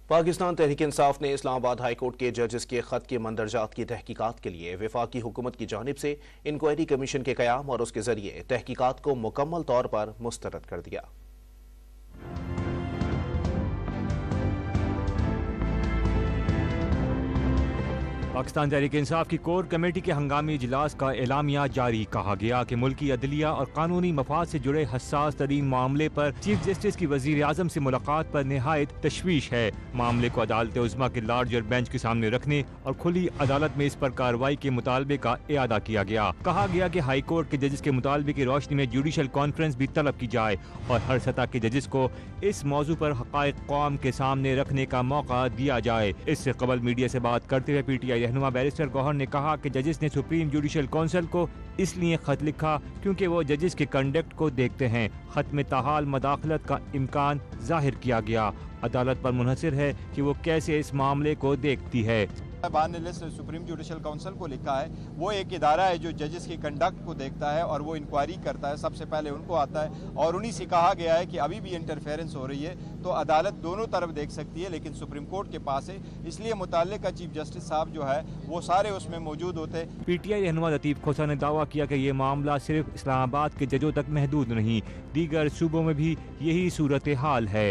पाकिस्तान तहरीक इंसाफ ने Islamabad high court के जजेस के खत के मंदरजात की तहकीकात के लिए वफाकी हुकूमत की जानिब से इंक्वायरी कमीशन के क़याम और उसके जरिए तहकीकात को मुकम्मल तौर पर मुस्तरद कर दिया। पाकिस्तान तहरीक इंसाफ की कोर कमेटी के हंगामी इजलास का एलामिया जारी। कहा गया कि मुल्की अदलिया और कानूनी मफाद से जुड़े हसास तरीन मामले पर चीफ जस्टिस की वजीर आजम से मुलाकात पर निहायत तशवीश है। मामले को अदालत उज़्मा के लार्जर बेंच के सामने रखने और खुली अदालत में इस पर कार्रवाई के मुतालबे का इआदा किया गया। कहा गया कि हाई कोर्ट के जजेस के मुतालबे की रोशनी में जुडिशल कॉन्फ्रेंस भी तलब की जाए और हर सतह के जजेस को इस मौजू पर हक़ाइक़ कौम के सामने रखने का मौका दिया जाए। इससे कबल मीडिया से बात करते हुए PTI रहनुमा बैरिस्टर गौहर ने कहा कि जजेस ने सुप्रीम जुडिशल काउंसिल को इसलिए खत लिखा क्योंकि वो जजेस के कंडक्ट को देखते हैं। खत में ताहाल मदाखलत का इम्कान जाहिर किया गया। अदालत पर मुनहसर है कि वो कैसे इस मामले को देखती है। बार ने सुप्रीम जुडिशल काउंसिल को लिखा है, वो एक इदारा है जो जजेस की कंडक्ट को देखता है और वो इंक्वायरी करता है, सबसे पहले उनको आता है और उन्हीं से कहा गया है कि अभी भी इंटरफेरेंस हो रही है तो अदालत दोनों तरफ देख सकती है, लेकिन सुप्रीम कोर्ट के पास है, इसलिए मुताल्लिका चीफ जस्टिस साहब जो है वो सारे उसमें मौजूद होते हैं। PTI रहनुमा लतीफ़ खोसा ने दावा किया कि ये मामला सिर्फ इस्लामाबाद के जजों तक महदूद नहीं, दीगर सूबों में भी यही सूरत हाल है।